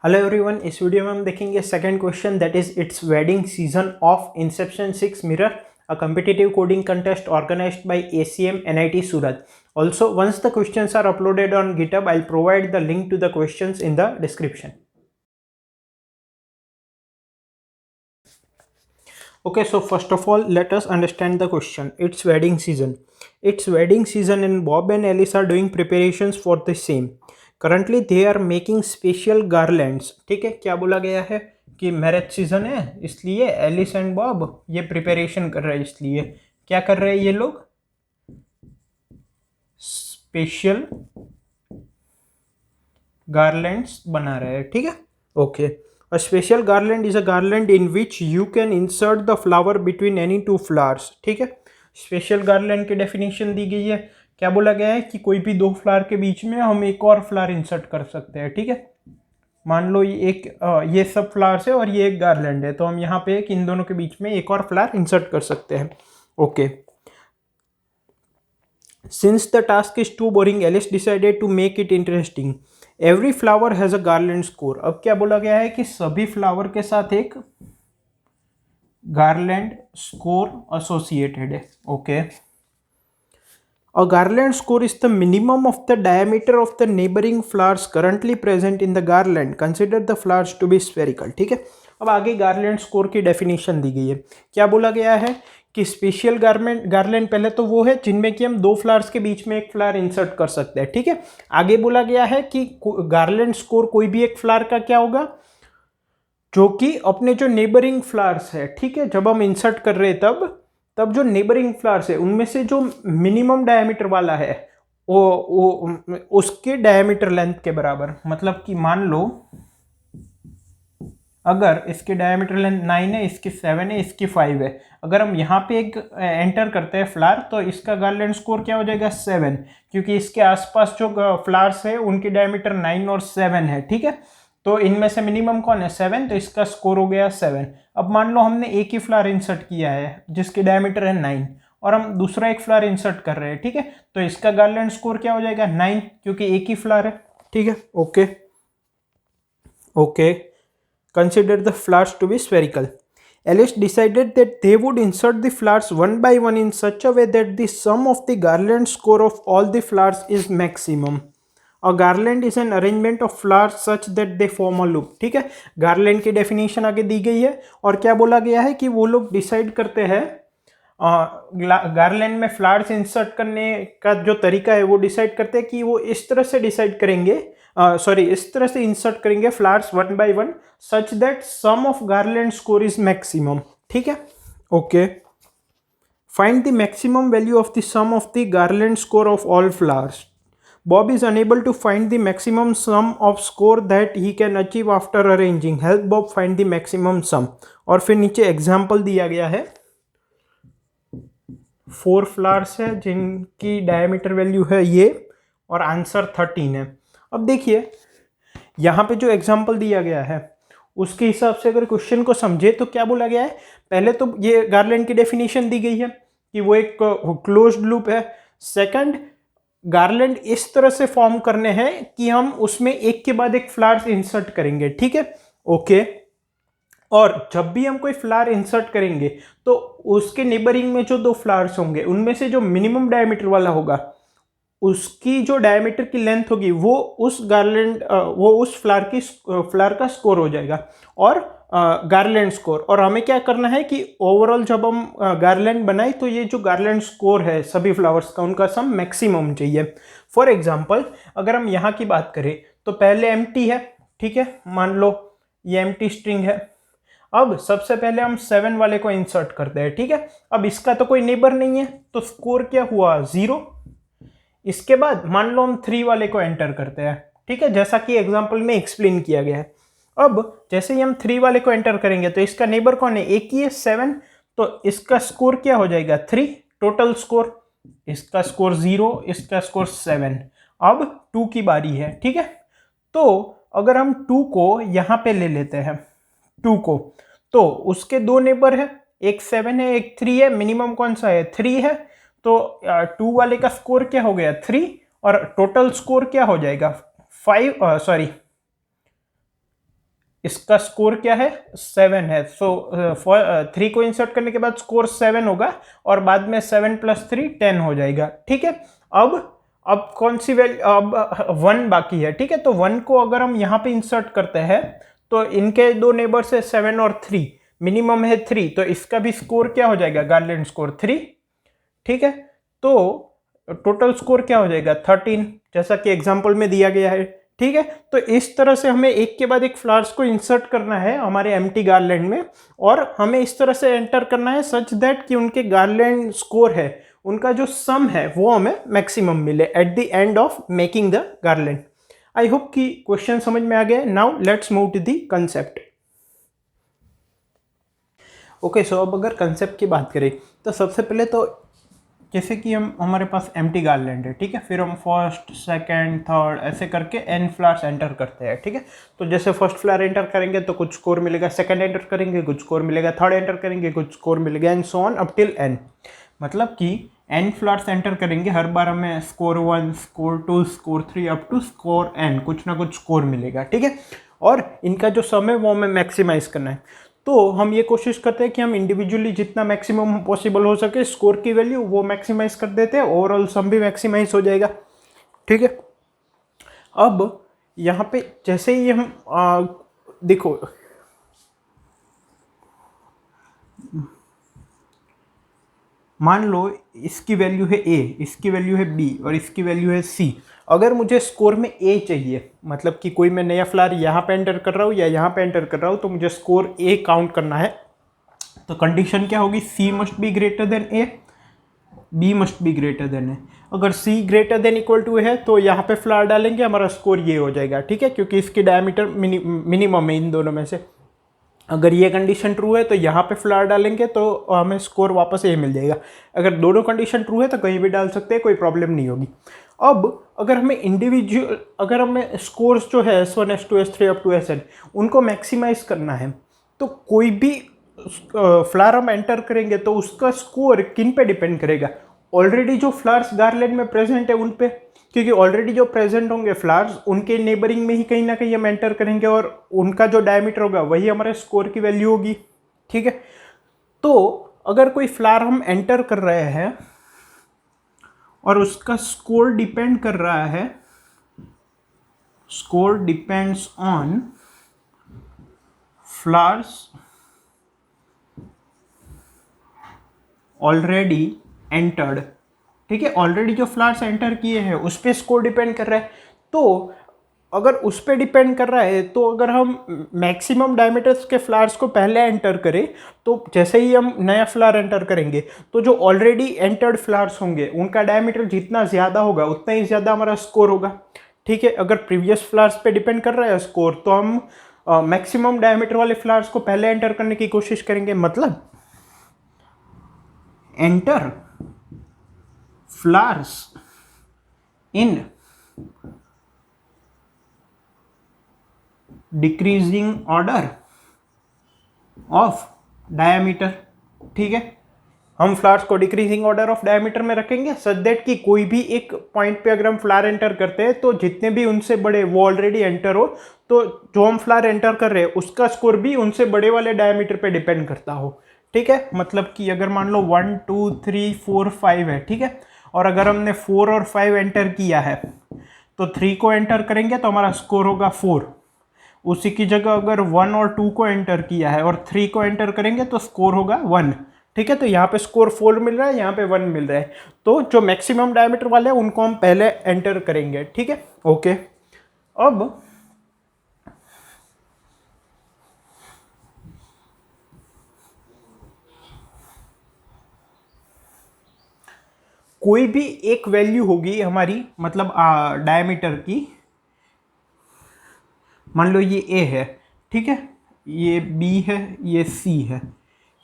Hello everyone, इस video में हम देखेंगे second question that is it's wedding season of Inception 6 mirror a competitive coding contest organized by ACM NIT Surat. Also, once the questions are uploaded on GitHub, I'll provide the link to the questions in the description. Okay, so first of all, let us understand the question. It's wedding season. It's wedding season and Bob and Alice are doing preparations for the same. Currently, they are making special garlands. ठीक है, क्या बोला गया है कि marriage season है, इसलिए Alice and Bob ये प्रिपरेशन कर रहे हैं। इसलिए क्या कर रहे हैं ये लोग? स्पेशल गार्लैंड्स बना रहे हैं। ठीक है, okay. A special garland is a garland in which you can insert the flower between any two flowers. ठीक है, स्पेशल गार्लैंड की डेफिनेशन दी गई है। क्या बोला गया है कि कोई भी दो फ्लावर के बीच में हम एक और फ्लावर इंसर्ट कर सकते हैं। ठीक है, मान लो ये सब फ्लावर्स है और ये एक गार्लैंड है, तो हम यहाँ पे इन दोनों के बीच में एक और फ्लावर इंसर्ट कर सकते हैं। Okay, since the task is too boring, Alice decided to make it interesting. Every flower has a garland score. अब क्या बोला गया है कि सभी फ्लावर के साथ एक गार्लैंड स्कोर एसोसिएटेड है। Okay, a garland score is the minimum of the diameter of the neighboring flowers currently present in the garland. Consider the flowers to be spherical. ठीक है, अब आगे गार्लैंड स्कोर की definition दी गई है। क्या बोला गया है कि स्पेशल गार्लैंड पहले तो वो है जिनमें कि हम दो फ्लावर्स के बीच में एक फ्लावर इंसर्ट कर सकते हैं। ठीक है, आगे बोला गया है कि गार्लैंड स्कोर कोई भी एक फ्लावर का क्या होगा, जो कि अपने जो नेबरिंग फ्लावर्स है, ठीक है, जब हम इंसर्ट कर रहे हैं तब जो नेबरिंग फ्लावर्स है उनमें से जो मिनिमम डायमीटर वाला है वो उसके डायमीटर लेंथ के बराबर। मतलब कि मान लो अगर इसके डायमीटर लेंथ 9 है, इसकी 7 है, इसकी 5 है, अगर हम यहाँ पे एक एंटर करते हैं फ्लावर तो इसका गार्लैंड स्कोर क्या हो जाएगा? 7, क्योंकि इसके आसपास जो फ्लावर्स है उनकी डायमीटर 9 और 7 है। ठीक है, तो इनमें से मिनिमम कौन है? 7, तो इसका स्कोर हो गया 7। अब मान लो हमने एक ही फ्लावर इंसर्ट किया है जिसकी डायमीटर है 9 और हम दूसरा एक फ्लावर इंसर्ट कर रहे हैं। ठीक है, तो इसका गार्लैंड स्कोर क्या हो जाएगा? 9, क्योंकि एक ही फ्लावर है। ठीक है, okay okay. Consider the flowers to be spherical. Alice decided that they would insert the flowers one by one in such a way that the sum of the garland score of all the flowers is maximum. A garland is an arrangement of flowers such that they form a loop. ठीक है, garland की definition आगे दी गई है और क्या बोला गया है कि वो लोग डिसाइड करते हैं गार्लैंड में फ्लावर्स इंसर्ट करने का जो तरीका है वो डिसाइड करते हैं कि वो इस तरह से डिसाइड करेंगे, इस तरह से इंसर्ट करेंगे flowers one by one such that sum of garland score is maximum. ठीक है, okay. Find the maximum value of the sum of the garland score of all flowers. Bob is unable to find the maximum sum of score that he can achieve after arranging. Help Bob find the maximum sum. और फिर नीचे example दिया गया है। 4 flowers है जिनकी diameter value है ये और आंसर 13 है। अब देखिए यहाँ पे जो एग्जाम्पल दिया गया है उसके हिसाब से अगर क्वेश्चन को समझे तो क्या बोला गया है? पहले तो ये गार्लैंड की डेफिनेशन दी गई है कि वो एक क्लोज्ड लूप है। सेकंड, गार्लैंड इस तरह से फॉर्म करने हैं कि हम उसमें एक के बाद एक फ्लावर्स इंसर्ट करेंगे। ठीक है, ओके। और जब भी हम कोई फ्लावर इंसर्ट करेंगे तो उसके नेबरिंग में जो दो फ्लावर्स होंगे उनमें से जो मिनिमम डायमीटर वाला होगा उसकी जो डायमीटर की लेंथ होगी वो उस फ्लावर का स्कोर हो जाएगा और गार्लैंड स्कोर। और हमें क्या करना है कि ओवरऑल जब हम गार्लैंड बनाए तो ये जो गार्लैंड स्कोर है सभी फ्लावर्स का उनका सम मैक्सिमम चाहिए। फॉर एग्जांपल अगर हम यहाँ की बात करें तो पहले एम्प्टी है। ठीक है, मान लो ये एम्प्टी स्ट्रिंग है। अब सबसे पहले हम 7 वाले को इंसर्ट करते हैं। ठीक है, अब इसका तो कोई नेबर नहीं है तो स्कोर क्या हुआ? 0। इसके बाद मान लो हम 3 वाले को एंटर करते हैं। ठीक है, जैसा कि एग्जांपल में एक्सप्लेन किया गया है। अब जैसे ही हम 3 वाले को एंटर करेंगे तो इसका नेबर कौन है? एक ही है, 7, तो इसका स्कोर क्या हो जाएगा? 3 टोटल स्कोर। इसका स्कोर 0, इसका स्कोर 7। अब 2 की बारी है। ठीक है, तो अगर हम 2 को यहाँ पे ले लेते हैं 2 को, तो उसके दो नेबर है, एक 7 है एक 3 है। मिनिमम कौन सा है? 3 है, तो 2 वाले का स्कोर क्या हो गया? 3, और टोटल स्कोर क्या हो जाएगा? 5, इसका स्कोर क्या है 7 है। सो 3 को इंसर्ट करने के बाद स्कोर 7 होगा और बाद में 7 + 3 10 हो जाएगा। ठीक है, अब कौन सी वैल्यू, अब 1 बाकी है। ठीक है, तो 1 को अगर हम यहाँ पे इंसर्ट करते हैं तो इनके दो नेबर्स है 7 और 3, मिनिमम है 3, तो इसका भी स्कोर क्या हो जाएगा गार्लैंड स्कोर 3। ठीक है, तो टोटल स्कोर क्या हो जाएगा 13, जैसा कि एग्जाम्पल में दिया गया है। ठीक है, तो इस तरह से हमें एक के बाद एक फ्लावर्स को इंसर्ट करना है हमारे एम्प्टी गार्लैंड में, और हमें इस तरह से एंटर करना है सच दैट कि उनके गार्लैंड स्कोर है, उनका जो सम है वो हमें मैक्सिमम मिले at the end of making the garland. I hope कि क्वेश्चन समझ में आ गया। Now let's move to the concept. Okay, so अब अगर कंसेप्ट की बात करें तो सबसे पहले तो जैसे कि हमारे पास एम्प्टी गार्लैंड है। ठीक है, फिर हम फर्स्ट, सेकंड, थर्ड ऐसे करके n फ्लावर्स एंटर करते हैं। ठीक है, तो जैसे फर्स्ट फ्लावर एंटर करेंगे तो कुछ स्कोर मिलेगा, सेकंड एंटर करेंगे कुछ स्कोर मिलेगा, थर्ड एंटर करेंगे कुछ स्कोर मिलेगा, and so on up till n। मतलब कि n फ्लावर्स एंटर करेंगे, हर बार हमें score 1, score 2, score 3 up to score n कुछ ना कुछ स्कोर मिलेगा। ठीक है, और इनका जो सम है वो हमें मैक्सिमाइज करना है। तो हम ये कोशिश करते हैं कि हम इंडिविजुअली जितना मैक्सिमम पॉसिबल हो सके स्कोर की वैल्यू वो मैक्सिमाइज कर देते हैं, ओवरऑल सम भी मैक्सिमाइज हो जाएगा। ठीक है, अब यहाँ पे जैसे ही हम देखो, मान लो इसकी वैल्यू है a, इसकी वैल्यू है b और इसकी वैल्यू है c। अगर मुझे स्कोर में a चाहिए, मतलब कि कोई मैं नया फ्लावर यहाँ पे एंटर कर रहा हूँ या यहाँ पे एंटर कर रहा हूँ, तो मुझे स्कोर a काउंट करना है। तो कंडीशन क्या होगी, c must be greater than a, b must be greater than a। अगर c greater than equal to है तो यहाँ पे फ्लावर डालेंगे, हमारा स्कोर ये हो जाएगा। ठीक है, क्योंकि इसकी डायमीटर मिनिमम है इन दोनों में से। अगर ये कंडीशन ट्रू है तो यहाँ पे फ्लावर डालेंगे तो हमें स्कोर वापस ये मिल जाएगा। अगर दोनों कंडीशन ट्रू है तो कहीं भी डाल सकते हैं, कोई प्रॉब्लम नहीं होगी। अब अगर हमें इंडिविजुअल, अगर हमें स्कोर्स जो है S1, S2, S3 up to Sn उनको मैक्सिमाइज करना है, तो कोई भी फ्लावर हम एंटर करेंगे तो उसका स्कोर किन पे डिपेंड करेगा, ऑलरेडी जो फ्लावर्स गार्लैंड में प्रेजेंट है उन पे, क्योंकि ऑलरेडी जो प्रेजेंट होंगे फ्लावर्स उनके नेबरिंग में ही कहीं ना कहीं हम एंटर करेंगे और उनका जो डायमीटर होगा वही हमारे स्कोर की वैल्यू होगी। ठीक है, तो अगर कोई फ्लावर हम एंटर कर रहे हैं और उसका स्कोर डिपेंड कर रहा है, score depends on flowers already entered. ठीक है, ऑलरेडी जो फ्लावर्स एंटर किए हैं उस पर स्कोर डिपेंड कर रहा है। तो अगर उस पर डिपेंड कर रहा है तो अगर हम मैक्सिमम डायमीटर्स के फ्लावर्स को पहले एंटर करें, तो जैसे ही हम नया फ्लावर एंटर करेंगे तो जो ऑलरेडी एंटर्ड फ्लावर्स होंगे उनका डायमीटर जितना ज़्यादा होगा उतना ही ज़्यादा हमारा स्कोर होगा। ठीक है, अगर प्रीवियस फ्लावर्स पे डिपेंड कर रहा है स्कोर तो हम मैक्सिमम डायमीटर वाले फ्लावर्स को पहले एंटर करने की कोशिश करेंगे। मतलब enter flowers in decreasing order of diameter. ठीक है, हम फ्लावर्स को डिक्रीजिंग ऑर्डर ऑफ डायमीटर में रखेंगे सच दैट कि कोई भी एक पॉइंट पे अगर हम फ्लावर एंटर करते हैं तो जितने भी उनसे बड़े वो ऑलरेडी एंटर हो, तो जो हम फ्लावर एंटर कर रहे हैं उसका स्कोर भी उनसे बड़े वाले डायमीटर पे डिपेंड करता हो। ठीक है, मतलब कि अगर मान लो 1, 2, 3, 4, 5 है। ठीक है, और अगर हमने 4 और 5 एंटर किया है तो 3 को एंटर करेंगे तो हमारा स्कोर होगा 4। उसी की जगह अगर 1 और 2 को एंटर किया है और 3 को एंटर करेंगे तो स्कोर होगा 1। ठीक है, तो यहाँ पे स्कोर 4 मिल रहा है, यहाँ पे 1 मिल रहा है। तो जो मैक्सिमम डायमीटर वाले हैं उनको हम पहले एंटर करेंगे। ठीक है, ओके। अब कोई भी एक वैल्यू होगी हमारी, मतलब डायमीटर की, मान लो ये A है। ठीक है, ये B है, ये C है।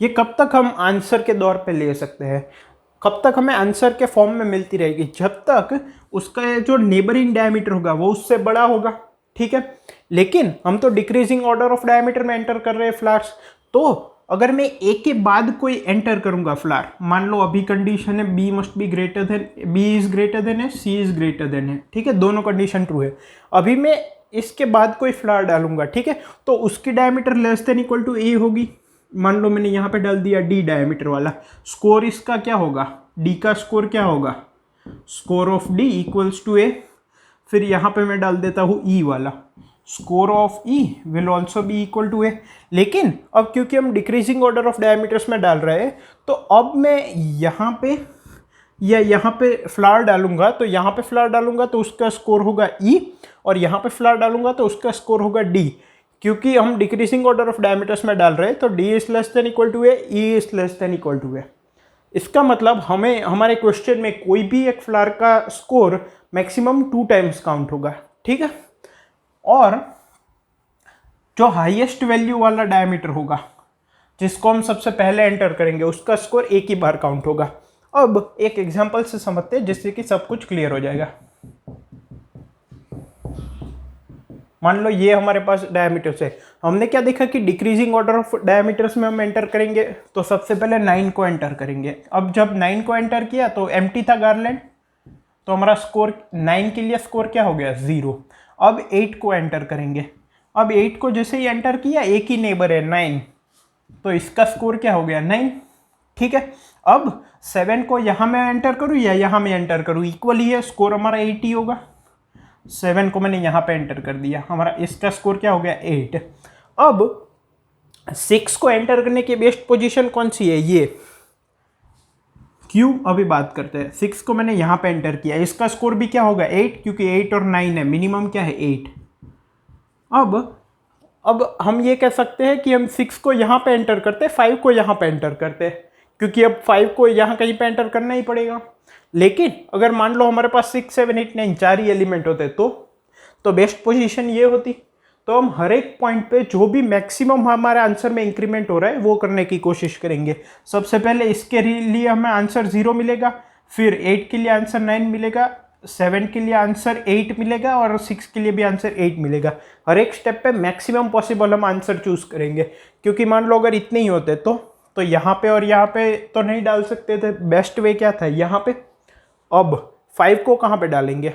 ये कब तक हम आंसर के दौर पे ले सकते हैं, कब तक हमें आंसर के फॉर्म में मिलती रहेगी, जब तक उसका जो नेबरिंग डायमीटर होगा वो उससे बड़ा होगा। ठीक है, लेकिन हम तो डिक्रीजिंग ऑर्डर ऑफ डायमीटर में एंटर कर रहे हैं फ्लावर्स। तो अगर मैं A के बाद कोई एंटर करूंगा फ्लावर, मान लो अभी कंडीशन है B must be greater then, B is greater than है, C इज ग्रेटर देन है। ठीक है, दोनों कंडीशन ट्रू है। अभी मैं इसके बाद कोई फ्लावर डालूंगा, ठीक है, तो उसकी diameter less than equal to A होगी। मान लो मैंने यहाँ पे डाल दिया डी डायमीटर वाला, स्कोर इसका क्या होगा, डी का स्कोर क्या होगा, score of D equals to A. फिर यहाँ पे मैं डाल देता हूँ ई वाला, score of E will also be equal to A. लेकिन अब क्योंकि हम डिक्रीजिंग ऑर्डर ऑफ डायमीटर्स में डाल रहे हैं, तो अब मैं यहाँ पे या यहाँ पे फ्लावर डालूंगा, तो यहाँ पे फ्लावर डालूंगा तो उसका स्कोर होगा ई, और यहाँ पे फ्लावर डालूंगा तो उसका स्कोर होगा डी। क्योंकि हम डिक्रीजिंग ऑर्डर ऑफ डायमीटर्स में डाल रहे हैं, तो D is less than equal to A, E is less than equal to A. इसका मतलब हमें हमारे क्वेश्चन में कोई भी एक फ्लावर का स्कोर मैक्सिमम 2 टाइम्स काउंट होगा, ठीक है। और जो हाईएस्ट वैल्यू वाला डायमीटर होगा, जिसको हम सबसे पहले एंटर करेंगे, उसका स्कोर एक ही बार काउंट होगा। अब एक एग्जांपल से समझते हैं जिससे कि सब कुछ क्लियर हो जाएगा। मान लो ये हमारे पास डायमीटर्स है, हमने क्या देखा कि डिक्रीजिंग ऑर्डर ऑफ डायमीटर्स में हम एंटर करेंगे, तो सबसे पहले 9 को एंटर करेंगे। अब जब 9 को एंटर किया तो एम्प्टी था गार्लैंड, तो हमारा स्कोर 9 के लिए स्कोर क्या हो गया, 0। अब 8 को एंटर करेंगे, अब 8 को जैसे ही एंटर किया, एक ही नेबर है 9, तो इसका स्कोर क्या हो गया, 9, ठीक है। अब 7 को यहाँ मैं एंटर करूँ या यहाँ मैं एंटर करूँ, इक्वल ही है, स्कोर हमारा 8 ही होगा। 7 को मैंने यहाँ पे एंटर कर दिया, हमारा इसका स्कोर क्या हो गया, 8। अब 6 को एंटर करने की बेस्ट पोजीशन कौन सी है, ये क्यों, अभी बात करते हैं। 6 को मैंने यहाँ पे एंटर किया, इसका स्कोर भी क्या होगा, 8, क्योंकि 8 और 9 है, मिनिमम क्या है, 8। अब हम ये कह सकते हैं कि हम 6 को यहाँ पे एंटर करते हैं, 5 को यहाँ पे एंटर करते हैं, क्योंकि अब 5 को यहाँ कहीं पे एंटर करना ही पड़ेगा। लेकिन अगर मान लो हमारे पास 6, 7, 8, 9 4 ही एलिमेंट होते तो बेस्ट पोजीशन ये होती। तो हम हर एक पॉइंट पे जो भी मैक्सिमम हमारे आंसर में इंक्रीमेंट हो रहा है वो करने की कोशिश करेंगे। सबसे पहले इसके लिए हमें आंसर 0 मिलेगा, फिर 8 के लिए आंसर 9 मिलेगा, 7 के लिए आंसर 8 मिलेगा, और 6 के लिए भी आंसर 8 मिलेगा। हर एक स्टेप पे मैक्सिमम पॉसिबल हम आंसर चूज करेंगे, क्योंकि मान लो अगर इतने ही होते तो यहाँ पे और यहाँ पे तो नहीं डाल सकते थे। बेस्ट वे क्या था, यहाँ पे। अब 5 को कहाँ पे डालेंगे,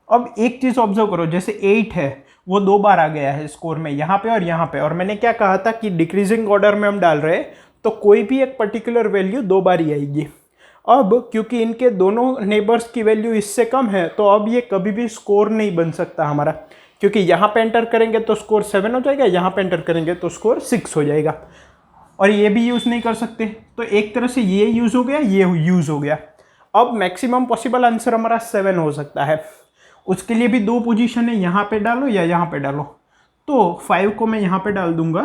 अब एक चीज़ ऑब्जर्व करो, जैसे 8 है वो 2 बार आ गया है स्कोर में, यहाँ पे और यहाँ पे, और मैंने क्या कहा था कि डिक्रीजिंग ऑर्डर में हम डाल रहे हैं तो कोई भी एक पर्टिकुलर वैल्यू 2 बार ही आएगी। अब क्योंकि इनके दोनों नेबर्स की वैल्यू इससे कम है, तो अब ये कभी भी स्कोर नहीं बन सकता हमारा, क्योंकि यहाँ पे एंटर करेंगे तो स्कोर 7 हो जाएगा, यहाँ पे एंटर करेंगे तो स्कोर 6 हो जाएगा, और ये भी यूज़ नहीं कर सकते। तो एक तरह से ये यूज़ हो गया, ये यूज़ हो गया। अब मैक्सिमम पॉसिबल आंसर हमारा 7 हो सकता है। उसके लिए भी 2 पोजीशन है, यहाँ पे डालो या यहाँ पे डालो। तो 5 को मैं यहाँ पे डाल दूंगा,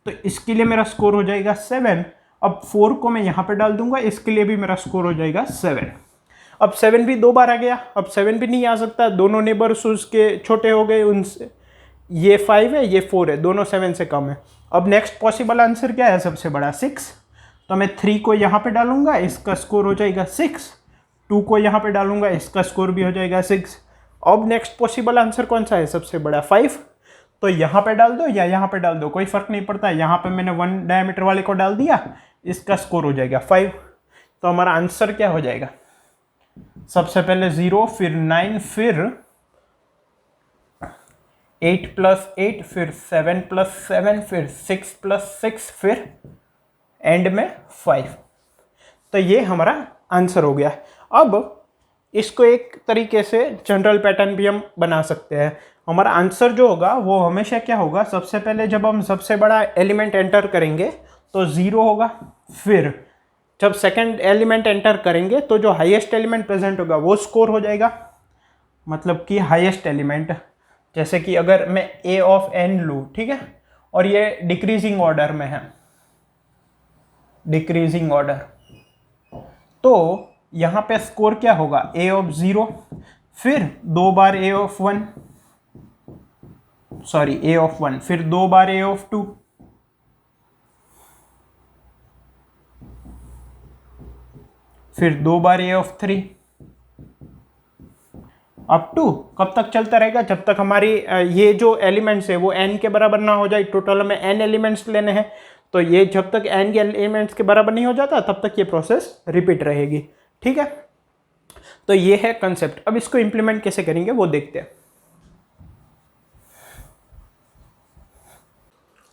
तो इसके लिए मेरा स्कोर हो जाएगा 7। अब 4 को मैं यहाँ पे डाल दूंगा, इसके लिए भी मेरा स्कोर हो जाएगा 7। अब 7 भी 2 बार आ गया, अब 7 भी नहीं आ सकता, दोनों नेबर्स उसके छोटे हो गए उनसे। ये 5 है, ये 4 है, दोनों 7 से कम है। अब नेक्स्ट पॉसिबल आंसर क्या है, सबसे बड़ा 6। तो मैं 3 को यहाँ पे डालूंगा, इसका स्कोर हो जाएगा 6। 2 को यहाँ पे डालूंगा, इसका स्कोर भी हो जाएगा 6। अब नेक्स्ट पॉसिबल आंसर कौन सा है, सबसे बड़ा 5। तो यहाँ पे डाल दो या यहाँ पे डाल दो, कोई फर्क नहीं पड़ता। यहाँ पे मैंने 1 डायमीटर वाले को डाल दिया, इसका स्कोर हो जाएगा 5। तो हमारा आंसर क्या हो जाएगा, सबसे पहले 0, फिर 9, फिर 8 + 8, फिर 7 + 7, फिर 6 + 6, फिर एंड में 5। तो ये हमारा आंसर हो गया। अब इसको एक तरीके से जनरल पैटर्न भी हम बना सकते हैं। हमारा आंसर जो होगा वो हमेशा क्या होगा, सबसे पहले जब हम सबसे बड़ा एलिमेंट एंटर करेंगे तो 0 होगा, फिर जब सेकंड एलिमेंट एंटर करेंगे तो जो हाईएस्ट एलिमेंट प्रेजेंट होगा वो स्कोर हो जाएगा, मतलब कि हाईएस्ट एलिमेंट। जैसे कि अगर मैं a ऑफ n लूँ, ठीक है, और ये डिक्रीजिंग ऑर्डर में है, डिक्रीजिंग ऑर्डर, तो यहाँ पे स्कोर क्या होगा, a ऑफ 0, फिर 2 बार a of 1, sorry a of 1, फिर 2 बार a ऑफ 2, फिर 2 बार a ऑफ 3, अप टू कब तक चलता रहेगा, जब तक हमारी ये जो एलिमेंट्स है वो n के बराबर ना हो जाए। टोटल हमें n एलिमेंट्स लेने हैं, तो ये जब तक n के एलिमेंट्स के बराबर नहीं हो जाता तब तक ये प्रोसेस रिपीट रहेगी, ठीक है। तो ये है कंसेप्ट। अब इसको इम्प्लीमेंट कैसे करेंगे वो देखते हैं।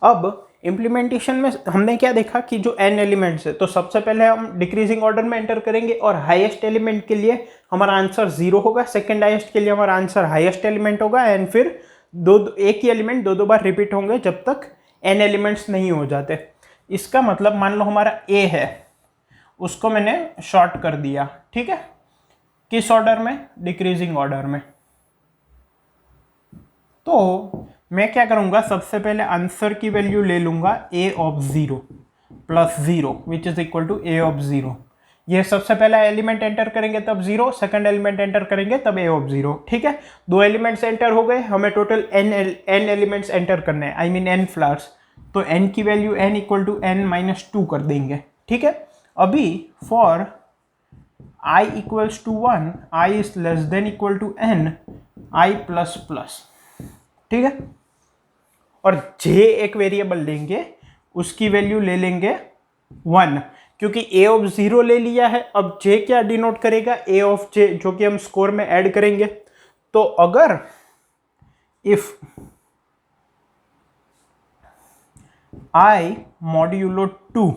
अब इम्प्लीमेंटेशन में हमने क्या देखा कि जो n एलिमेंट्स है तो सबसे पहले हम डिक्रीजिंग ऑर्डर में एंटर करेंगे और हाईएस्ट एलिमेंट के लिए हमारा आंसर 0 होगा, सेकंड हाईएस्ट के लिए हमारा आंसर हाईएस्ट एलिमेंट होगा एंड फिर एक ही एलिमेंट दो बार रिपीट होंगे जब तक n एलिमेंट्स नहीं हो जाते। इसका मतलब मान लो हमारा a है, उसको मैंने शॉर्ट कर दिया, ठीक है, किस ऑर्डर में? डिक्रीजिंग ऑर्डर में। तो मैं क्या करूंगा, सबसे पहले आंसर की वैल्यू ले लूंगा a of 0 plus 0 which is equal to a of 0। ये सबसे पहला एलिमेंट एंटर करेंगे तब 0, सेकंड एलिमेंट एंटर करेंगे तब a ऑफ 0, ठीक है। दो एलिमेंट्स एंटर हो गए, हमें टोटल n एलिमेंट्स एंटर करने हैं, आई मीन n फ्लावर्स। तो n की value n equal to n minus 2 कर देंगे, ठीक है। अभी for i equals to 1, i is less than equal to n, i plus plus, ठीक है। और j एक वेरिएबल लेंगे, उसकी वैल्यू ले लेंगे 1, क्योंकि a ऑफ 0 ले लिया है। अब j क्या डिनोट करेगा? a ऑफ j, जो कि हम स्कोर में ऐड करेंगे। तो अगर if i modulo 2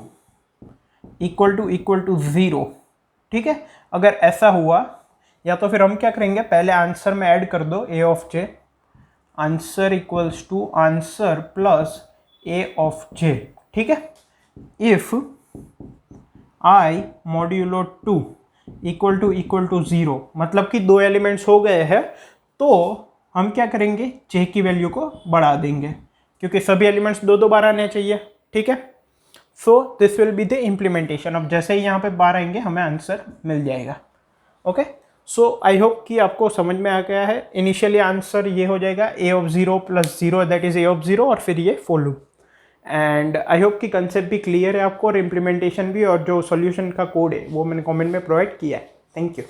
equal to 0, ठीक है, अगर ऐसा हुआ, या तो फिर हम क्या करेंगे, पहले आंसर में ऐड कर दो a of j, answer equals to answer plus a of j, ठीक है। If i modulo 2 equal to 0, मतलब कि दो एलिमेंट्स हो गए हैं, तो हम क्या करेंगे, j की वैल्यू को बढ़ा देंगे, क्योंकि सभी एलिमेंट्स दो बार आने चाहिए, ठीक है। So this will be the implementation. अब जैसे ही यहाँ पे बार आएंगे हमें आंसर मिल जाएगा, ओके। सो आई होप कि आपको समझ में आ गया है। इनिशियली आंसर ये हो जाएगा a of 0 plus 0, that is a of 0, और फिर ये for loop. And I hope कि कंसेप्ट भी क्लियर है आपको और इम्प्लीमेंटेशन भी, और जो सॉल्यूशन का कोड है वो मैंने कमेंट में प्रोवाइड किया है। Thank you.